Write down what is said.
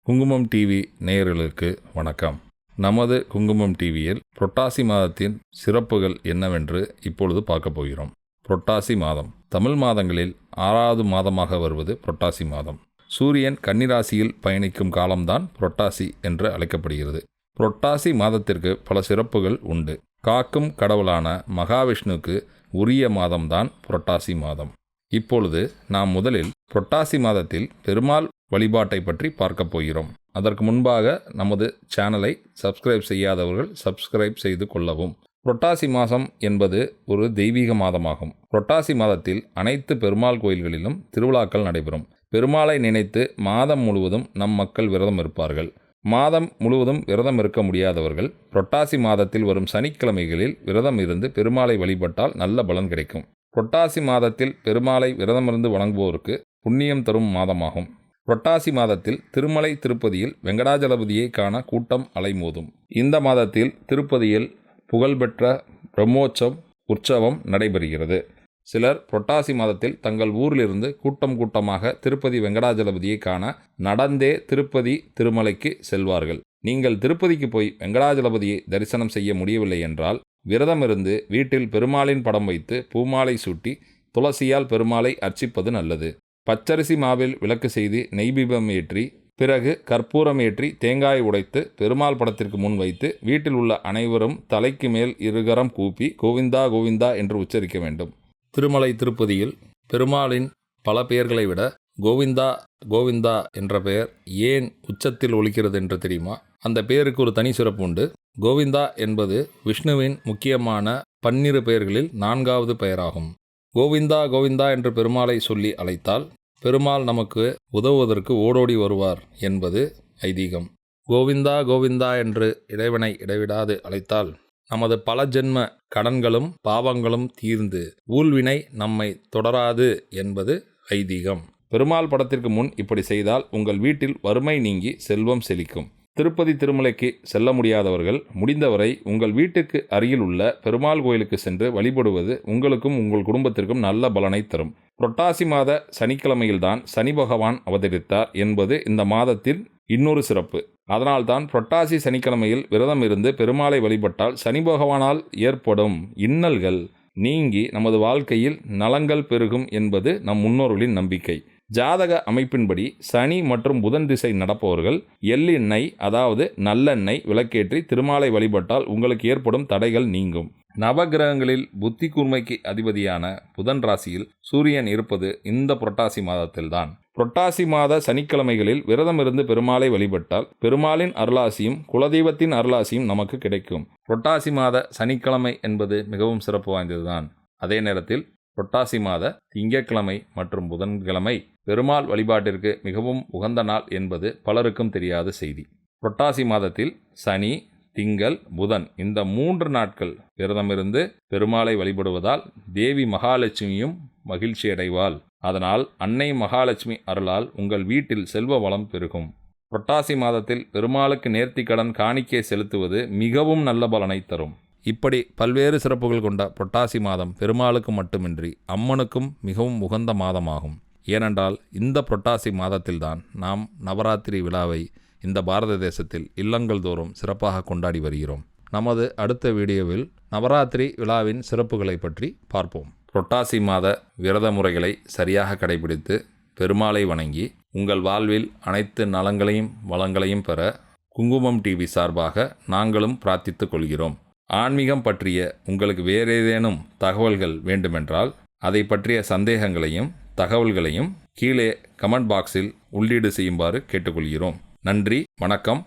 குங்குமம் டிவி நேயர்களுக்கு வணக்கம். நமது குங்குமம் டிவியில் புரட்டாசி மாதத்தின் சிறப்புகள் என்னவென்று இப்பொழுது பார்க்க போகிறோம். புரட்டாசி மாதம் தமிழ் மாதங்களில் 6வது மாதமாக வருவது புரட்டாசி மாதம். சூரியன் கன்னிராசியில் பயணிக்கும் காலம்தான் புரட்டாசி என்று அழைக்கப்படுகிறது. புரட்டாசி மாதத்திற்கு பல சிறப்புகள் உண்டு. காக்கும் கடவுளான மகாவிஷ்ணுவுக்கு உரிய மாதம்தான் புரட்டாசி மாதம். இப்பொழுது நாம் முதலில் புரட்டாசி மாதத்தில் பெருமாள் வழிபாட்டை பற்றி பார்க்க போகிறோம். அதற்கு முன்பாக நமது சேனலை சப்ஸ்கிரைப் செய்யாதவர்கள் சப்ஸ்கிரைப் செய்து கொள்ளவும். புரட்டாசி மாதம் என்பது ஒரு தெய்வீக மாதமாகும். புரட்டாசி மாதத்தில் அனைத்து பெருமாள் கோயில்களிலும் திருவிழாக்கள் நடைபெறும். பெருமாளை நினைத்து மாதம் முழுவதும் நம் மக்கள் விரதம் இருப்பார்கள். மாதம் முழுவதும் விரதம் இருக்க முடியாதவர்கள் புரட்டாசி மாதத்தில் வரும் சனிக்கிழமைகளில் விரதம் இருந்து பெருமாளை வழிபட்டால் நல்ல பலன் கிடைக்கும். புரட்டாசி மாதத்தில் பெருமாளை விரதமிருந்து வணங்குவோருக்கு புண்ணியம் தரும் மாதமாகும். புரட்டாசி மாதத்தில் திருமலை திருப்பதியில் வெங்கடாஜலபதியை காண கூட்டம் அலைமோதும். இந்த மாதத்தில் திருப்பதியில் புகழ்பெற்ற பிரம்மோற்சவம் உற்சவம் நடைபெறுகிறது. சிலர் புரட்டாசி மாதத்தில் தங்கள் ஊரிலிருந்து கூட்டமாக திருப்பதி வெங்கடாஜலபதியை காண நடந்தே திருப்பதி திருமலைக்கு செல்வார்கள். நீங்கள் திருப்பதிக்கு போய் வெங்கடாஜலபதியை தரிசனம் செய்ய முடியவில்லை என்றால் விரதமிருந்து வீட்டில் பெருமாளின் படம் வைத்து பூமாலை சூட்டி துளசியால் பெருமாளை அர்ச்சிப்பது நல்லது. பச்சரிசி மாவில் விளக்கு செய்து நெய்பீபம் ஏற்றி பிறகு கற்பூரம் ஏற்றி தேங்காய் உடைத்து பெருமாள் படத்திற்கு முன் வைத்து வீட்டில் உள்ள அனைவரும் தலைக்கு மேல் இருகரம் கூப்பி கோவிந்தா கோவிந்தா என்று உச்சரிக்க வேண்டும். திருமலை திருப்பதியில் பெருமாளின் பல பெயர்களை விட கோவிந்தா கோவிந்தா என்ற பெயர் ஏன் உச்சத்தில் ஒலிக்கிறது என்று தெரியுமா? அந்த பெயருக்கு ஒரு தனி சிறப்பு உண்டு. கோவிந்தா என்பது விஷ்ணுவின் முக்கியமான 12 பெயர்களில் 4வது பெயராகும். கோவிந்தா கோவிந்தா என்று பெருமாளை சொல்லி அழைத்தால் பெருமாள் நமக்கு உதவுவதற்கு ஓடோடி வருவார் என்பது ஐதீகம். கோவிந்தா கோவிந்தா என்று இறைவனை இடைவிடாது அழைத்தால் நமது பல ஜென்ம கடன்களும் பாவங்களும் தீர்ந்து ஊழ்வினை நம்மை தொடராது என்பது ஐதீகம். பெருமாள் படத்திற்கு முன் இப்படி செய்தால் உங்கள் வீட்டில் வறுமை நீங்கி செல்வம் செழிக்கும். திருப்பதி திருமலைக்கு செல்ல முடியாதவர்கள் முடிந்தவரை உங்கள் வீட்டுக்கு அருகில் உள்ள பெருமாள் கோயிலுக்கு சென்று வழிபடுவது உங்களுக்கும் உங்கள் குடும்பத்திற்கும் நல்ல பலனை தரும். புரட்டாசி மாத சனிக்கிழமையில்தான் சனி பகவான் அவதரித்தார் என்பது இந்த மாதத்தில் இன்னொரு சிறப்பு. அதனால்தான் புரட்டாசி சனிக்கிழமையில் விரதம் இருந்து பெருமாளை வழிபட்டால் சனி பகவானால் ஏற்படும் இன்னல்கள் நீங்கி நமது வாழ்க்கையில் நலங்கள் பெருகும் என்பது நம் முன்னோர்களின் நம்பிக்கை. ஜாதக அமைப்பின்படி சனி மற்றும் புதன் திசை நடப்பவர்கள் எள்ளெண்ணெய் அதாவது நல்லெண்ணெய் விளக்கேற்றி திருமாலை வழிபட்டால் உங்களுக்கு ஏற்படும் தடைகள் நீங்கும். நவகிரகங்களில் புத்தி கூர்மைக்கு அதிபதியான புதன் ராசியில் சூரியன் இருப்பது இந்த புரட்டாசி மாதத்தில்தான். புரட்டாசி மாத சனிக்கிழமைகளில் விரதம் இருந்து பெருமாளை வழிபட்டால் பெருமாளின் அருளாசியும் குலதெய்வத்தின் அருளாசியும் நமக்கு கிடைக்கும். புரட்டாசி மாத சனிக்கிழமை என்பது மிகவும் சிறப்பு வாய்ந்ததுதான். அதே நேரத்தில் புரட்டாசி மாத திங்கட்கிழமை மற்றும் புதன்கிழமை பெருமாள் வழிபாட்டிற்கு மிகவும் உகந்த நாள் என்பது பலருக்கும் தெரியாத செய்தி. புரட்டாசி மாதத்தில் சனி திங்கள் புதன் இந்த 3 நாட்கள் விரதமிருந்து பெருமாளை வழிபடுவதால் தேவி மகாலட்சுமியும் மகிழ்ச்சி அடைவாள். அதனால் அன்னை மகாலட்சுமி அருளால் உங்கள் வீட்டில் செல்வ வளம் பெருகும். புரட்டாசி மாதத்தில் பெருமாளுக்கு நேர்த்திக்கடன் காணிக்கை செலுத்துவது மிகவும் நல்ல பலனை தரும். இப்படி பல்வேறு சிறப்புகள் கொண்ட புரட்டாசி மாதம் பெருமாளுக்கு மட்டுமின்றி அம்மனுக்கும் மிகவும் உகந்த மாதமாகும். ஏனென்றால் இந்த புரட்டாசி மாதத்தில்தான் நாம் நவராத்திரி விழாவை இந்த பாரத தேசத்தில் இல்லங்கள் தோறும் சிறப்பாக கொண்டாடி வருகிறோம். நமது அடுத்த வீடியோவில் நவராத்திரி விழாவின் சிறப்புகளை பற்றி பார்ப்போம். புரட்டாசி மாத விரத முறைகளை சரியாக கடைபிடித்து பெருமாளை வணங்கி உங்கள் வாழ்வில் அனைத்து நலங்களையும் வளங்களையும் பெற குங்குமம் டிவி சார்பாக நாங்களும் பிரார்த்தித்துக் கொள்கிறோம். ஆன்மீகம் பற்றிய உங்களுக்கு வேறேதேனும் தகவல்கள் வேண்டுமென்றால் அதை பற்றிய சந்தேகங்களையும் தகவல்களையும் கீழே கமெண்ட் பாக்ஸில் உள்ளீடு செய்யுமாறு கேட்டுக்கொள்கிறோம். நன்றி, வணக்கம்.